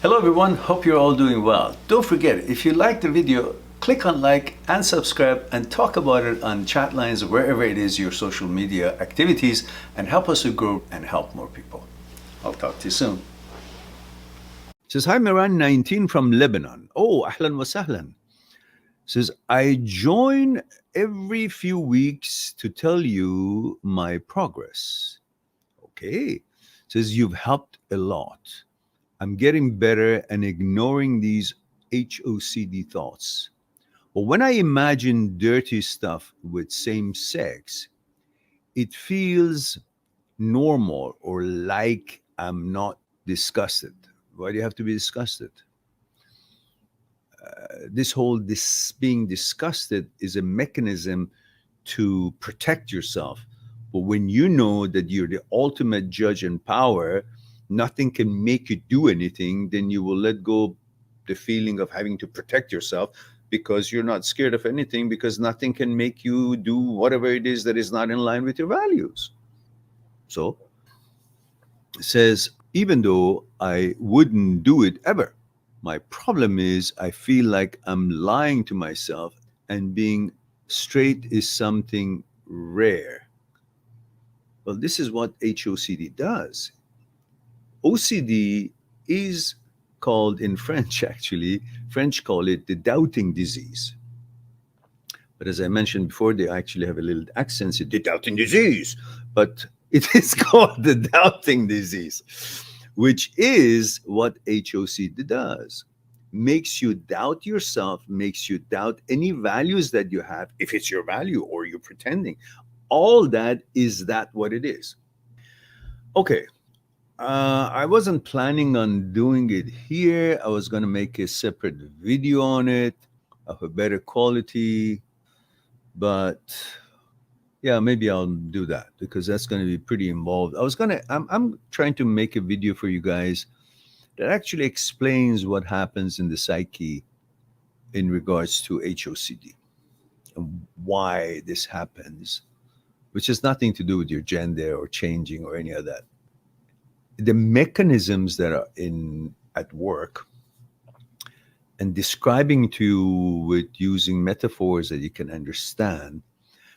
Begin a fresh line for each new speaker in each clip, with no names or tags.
Hello everyone, hope you're all doing well. Don't forget, if you like the video, click on like and subscribe and talk about it on chat lines or wherever it is your social media activities and help us to grow and help more people. I'll talk to you soon. Says, hi Mehran 19 from Lebanon. Oh, ahlan wa sahlan. Says, I join every few weeks to tell you my progress. Okay. Says, you've helped a lot. I'm getting better and ignoring these HOCD thoughts. But when I imagine dirty stuff with same sex, it feels normal or like I'm not disgusted. Why do you have to be disgusted? This being disgusted is a mechanism to protect yourself. But when you know that you're the ultimate judge and power, nothing can make you do anything, then you will let go the feeling of having to protect yourself because you're not scared of anything, because nothing can make you do whatever it is that is not in line with your values. So it says, even though I wouldn't do it ever, my problem is I feel like I'm lying to myself, and being straight is something rare. Well, this is what HOCD does. OCD is called in French, actually. French call it the doubting disease. But as I mentioned before, they actually have a little accent, the doubting disease. But it is called the doubting disease, which is what HOCD does. Makes you doubt yourself, makes you doubt any values that you have, if it's your value or you're pretending. All that is that what it is. Okay, I wasn't planning on doing it here. I was going to make a separate video on it of a better quality, but yeah, maybe I'll do that because that's going to be pretty involved. I'm trying to make a video for you guys that actually explains what happens in the psyche in regards to HOCD and why this happens, which has nothing to do with your gender or changing or any of that. The mechanisms that are in at work, and describing to you with using metaphors that you can understand,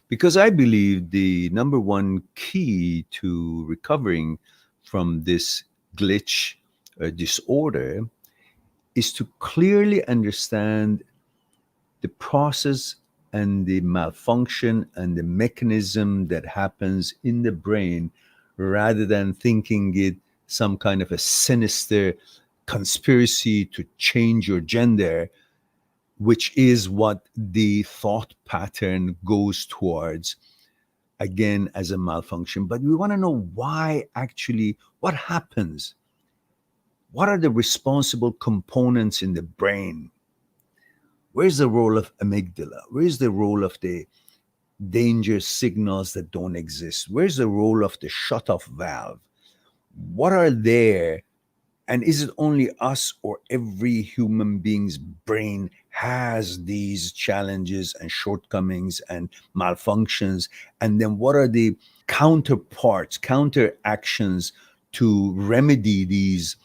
because I believe the number one key to recovering from this glitch or disorder is to clearly understand the process and the malfunction and the mechanism that happens in the brain, rather than thinking it some kind of a sinister conspiracy to change your gender, which is what the thought pattern goes towards, again, as a malfunction. But we want to know why actually, what happens? What are the responsible components in the brain? Where's the role of amygdala? Where's the role of the danger signals that don't exist? Where's the role of the shut-off valve? What are there? And is it only us, or every human being's brain has these challenges and shortcomings and malfunctions? And then what are the counterparts, counteractions to remedy these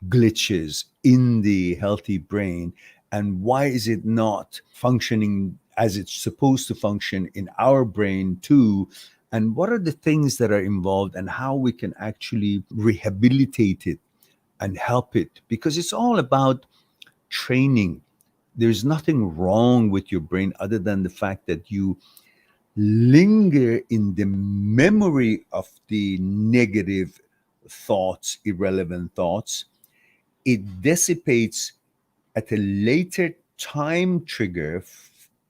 glitches in the healthy brain? And why is it not functioning as it's supposed to function in our brain too? And what are the things that are involved, and how we can actually rehabilitate it and help it? Because it's all about training. There's nothing wrong with your brain other than the fact that you linger in the memory of the negative thoughts, irrelevant thoughts. It dissipates at a later time trigger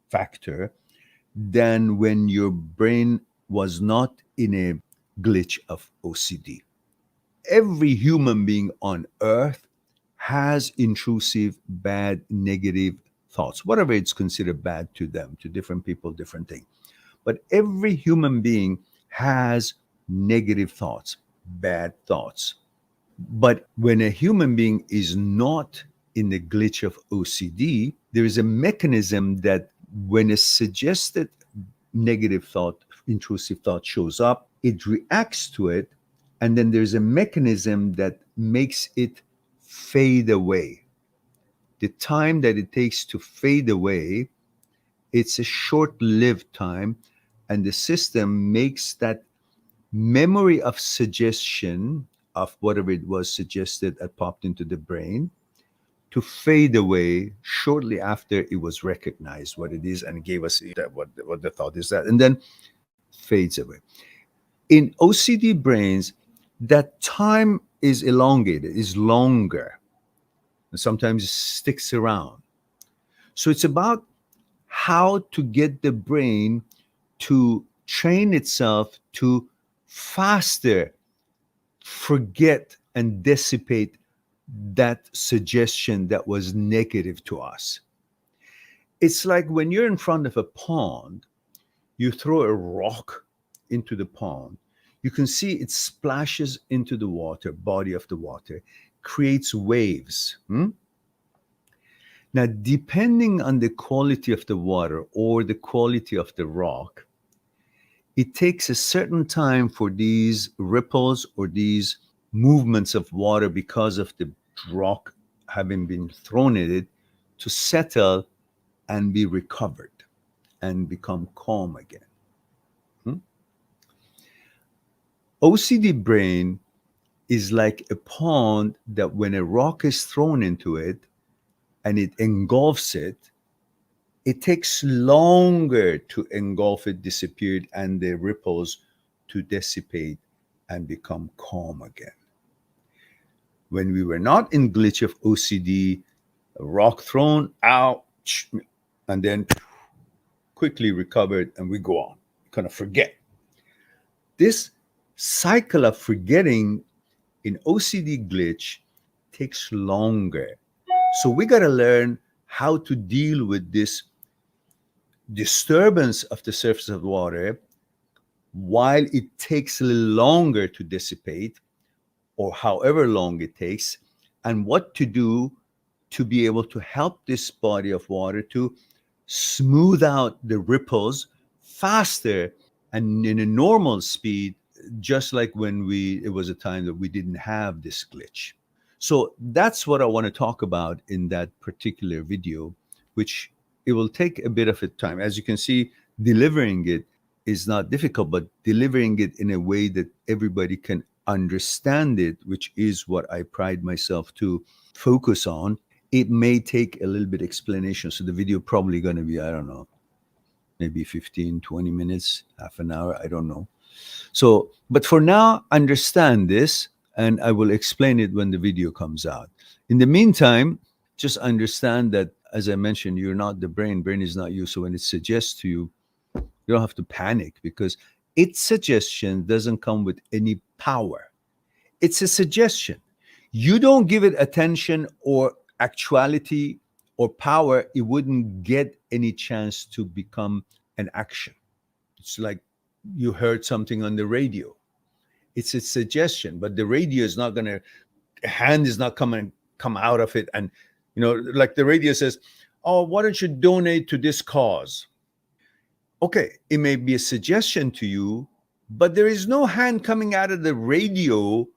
factor than when your brain was not in a glitch of OCD. Every human being on earth has intrusive, bad, negative thoughts, whatever it's considered bad to them, to different people, different thing. But every human being has negative thoughts, bad thoughts. But when a human being is not in the glitch of OCD, there is a mechanism that when a suggested negative thought, intrusive thought shows up, it reacts to it. And then there's a mechanism that makes it fade away. The time that it takes to fade away, it's a short-lived time, and the system makes that memory of suggestion of whatever it was suggested that popped into the brain to fade away shortly after it was recognized what it is and gave us that what the thought is that, and then fades away. In OCD brains, that time is elongated, is longer, and sometimes sticks around. So it's about how to get the brain to train itself to faster forget and dissipate that suggestion that was negative to us. It's like when you're in front of a pond, you throw a rock into the pond, you can see it splashes into the water, body of the water, creates waves. Now, depending on the quality of the water or the quality of the rock, it takes a certain time for these ripples or these movements of water because of the rock having been thrown at it to settle and be recovered and become calm again. OCD brain is like a pond that when a rock is thrown into it and it engulfs it, it takes longer to engulf it, disappear, and the ripples to dissipate and become calm again. When we were not in glitch of OCD, a rock thrown out, and then quickly recovered, and we go on. We kind of forget. This cycle of forgetting in OCD glitch takes longer. So we got to learn how to deal with this disturbance of the surface of water while it takes a little longer to dissipate, or however long it takes, and what to do to be able to help this body of water to smooth out the ripples faster and in a normal speed, just like when it was a time that we didn't have this glitch. So that's what I want to talk about in that particular video, which it will take a bit of a time. As you can see, delivering it is not difficult, but delivering it in a way that everybody can understand it, which is what I pride myself to focus on, it may take a little bit explanation. So the video probably going to be, I don't know, maybe 15, 20 minutes, half an hour, I don't know. So, but for now, understand this, and I will explain it when the video comes out. In the meantime, just understand that, as I mentioned, you're not the brain. Brain is not you. So when it suggests to you, you don't have to panic, because its suggestion doesn't come with any power. It's a suggestion. You don't give it attention or actuality or power, it wouldn't get any chance to become an action. It's like you heard something on the radio. It's a suggestion, but the radio is not going to, a hand is not come out of it. And, like the radio says, oh, why don't you donate to this cause? Okay, it may be a suggestion to you, but there is no hand coming out of the radio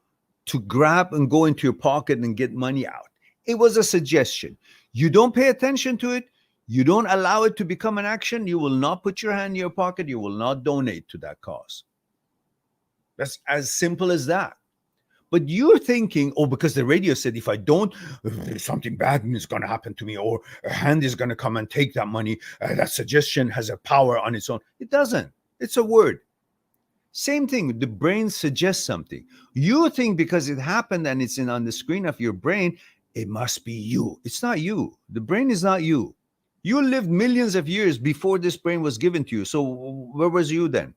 to grab and go into your pocket and get money out. It was a suggestion. You don't pay attention to it. You don't allow it to become an action. You will not put your hand in your pocket. You will not donate to that cause. That's as simple as that. But you're thinking, oh, because the radio said if I don't, something bad is going to happen to me, or a hand is going to come and take that money. That suggestion has a power on its own. It doesn't. It's a word. Same thing. The brain suggests something. You think because it happened and it's on the screen of your brain, it must be you. It's not you. The brain is not you. You lived millions of years before this brain was given to you. So where was you then?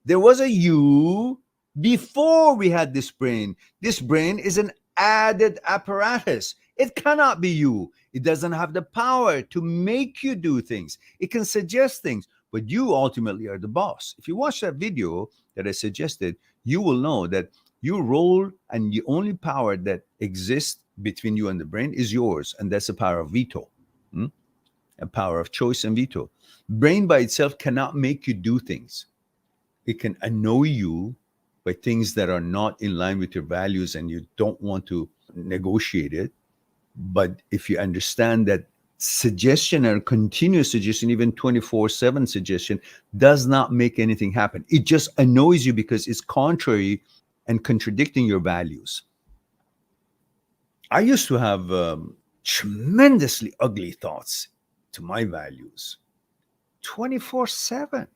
There was a you before we had this brain. This brain is an added apparatus. It cannot be you. It doesn't have the power to make you do things. It can suggest things, but you ultimately are the boss. If you watch that video that I suggested, you will know that your role and the only power that exists between you and the brain is yours, and that's the power of veto. A power of choice and veto. Brain by itself cannot make you do things. It can annoy you by things that are not in line with your values and you don't want to negotiate it. But if you understand that suggestion and continuous suggestion, even 24/7 suggestion, does not make anything happen, it just annoys you because it's contrary and contradicting your values. I used to have tremendously ugly thoughts to my values 24/7.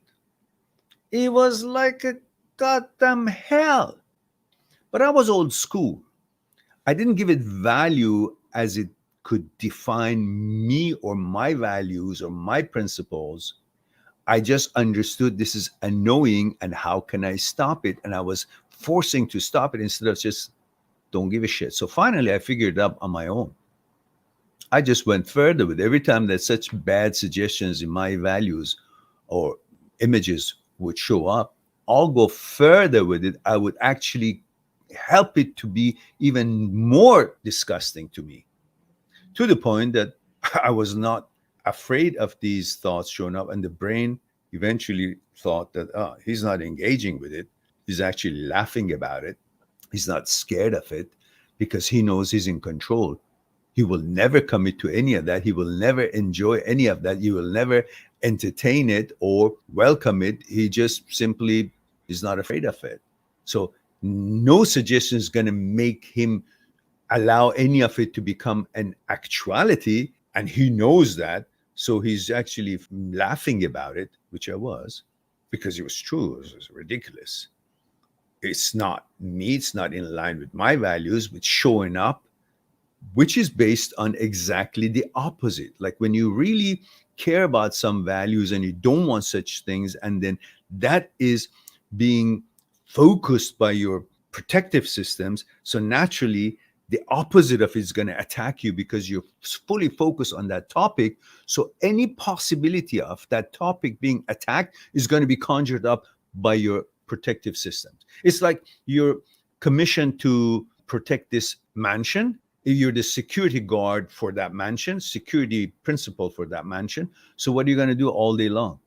It was like a goddamn hell. But I was old school. I didn't give it value as it could define me or my values or my principles. I just understood this is annoying and how can I stop it? And I was forcing to stop it instead of just don't give a shit. So finally, I figured it out on my own. I just went further with every time that such bad suggestions in my values or images would show up, I'll go further with it. I would actually help it to be even more disgusting to me, to the point that I was not afraid of these thoughts showing up. And the brain eventually thought that, oh, he's not engaging with it. He's actually laughing about it. He's not scared of it because he knows he's in control. He will never commit to any of that. He will never enjoy any of that. You will never entertain it or welcome it. He just simply is not afraid of it. So no suggestion is going to make him allow any of it to become an actuality. And he knows that. So he's actually laughing about it, which I was, because it was true. It was ridiculous. It's not me. It's not in line with my values, with showing up, which is based on exactly the opposite. Like when you really care about some values and you don't want such things, and then that is being focused by your protective systems. So naturally, the opposite of it is going to attack you because you're fully focused on that topic. So any possibility of that topic being attacked is going to be conjured up by your protective systems. It's like you're commissioned to protect this mansion. You're the security guard for that mansion, security principal for that mansion. So what are you going to do all day long?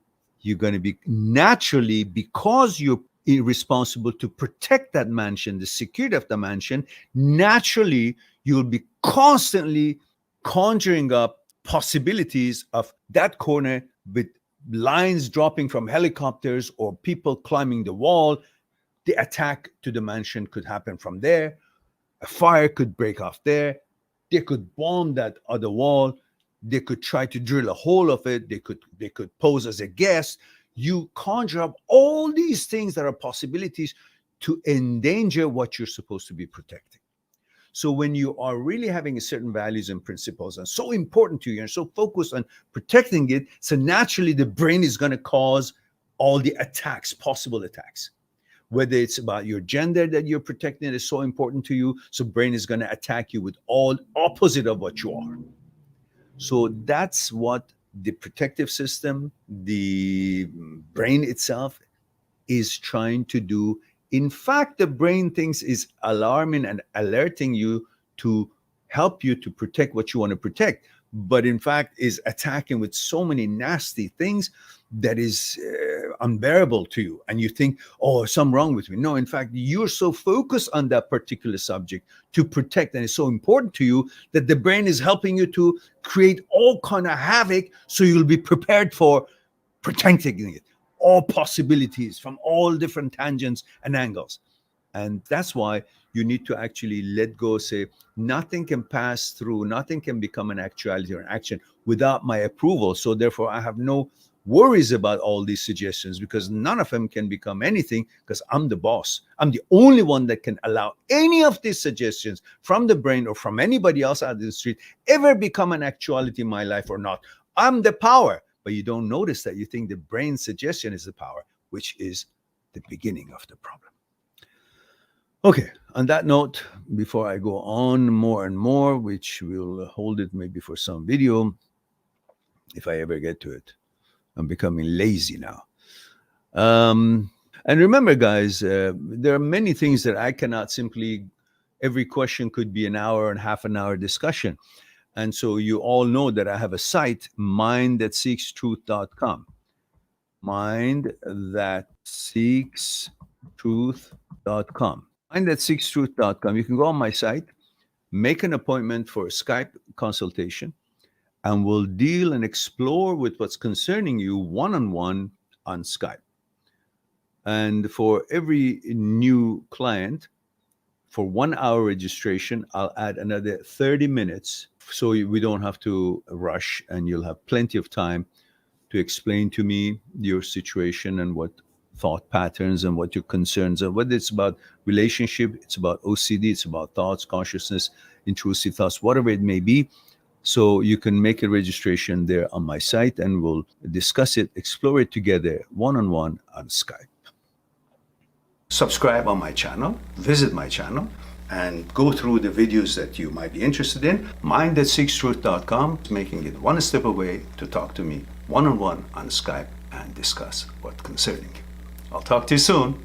You're going to be naturally, because you're responsible to protect that mansion, the security of the mansion, naturally, you'll be constantly conjuring up possibilities of that corner with lines dropping from helicopters or people climbing the wall. The attack to the mansion could happen from there. A fire could break off there. They could bomb that other wall. They could try to drill a hole of it. They could pose as a guest. You conjure up all these things that are possibilities to endanger what you're supposed to be protecting. So when you are really having a certain values and principles and so important to you and so focused on protecting it, so naturally the brain is going to cause all the attacks, possible attacks. Whether it's about your gender that you're protecting is so important to you, so brain is going to attack you with all opposite of what you are. So that's what the protective system, the brain itself, is trying to do. In fact, the brain thinks is alarming and alerting you to help you to protect what you want to protect, but in fact is attacking with so many nasty things that is unbearable to you. And you think, oh, something wrong with me. No, in fact, you're so focused on that particular subject to protect, and it's so important to you that the brain is helping you to create all kind of havoc so you'll be prepared for protecting it. All possibilities from all different tangents and angles. And that's why you need to actually let go, say, nothing can pass through, nothing can become an actuality or an action without my approval. So therefore, I have no worries about all these suggestions because none of them can become anything because I'm the boss. I'm the only one that can allow any of these suggestions from the brain or from anybody else out in the street ever become an actuality in my life or not. I'm the power. But you don't notice that. You think the brain suggestion is the power, which is the beginning of the problem. Okay, on that note, before I go on more and more, which we'll hold it maybe for some video, if I ever get to it. I'm becoming lazy now. And remember, guys, there are many things that I cannot simply, every question could be an hour and half an hour discussion. And so you all know that I have a site, mindthatseekstruth.com. Mindthatseekstruth.com. Mindthatseekstruth.com. You can go on my site Make an appointment for a Skype consultation, and we'll deal and explore with what's concerning you one-on-one on Skype. And for every new client, for 1 hour registration, I'll add another 30 minutes so we don't have to rush, and you'll have plenty of time to explain to me your situation and what thought patterns and what your concerns are. Whether it's about relationship, it's about OCD, it's about thoughts, consciousness, intrusive thoughts, whatever it may be. So you can make a registration there on my site, and we'll discuss it, explore it together one-on-one on Skype. Subscribe on my channel, visit my channel, and go through the videos that you might be interested in. Mind@seekstruth.com is making it one step away to talk to me one-on-one on Skype and discuss what's concerning you. I'll talk to you soon.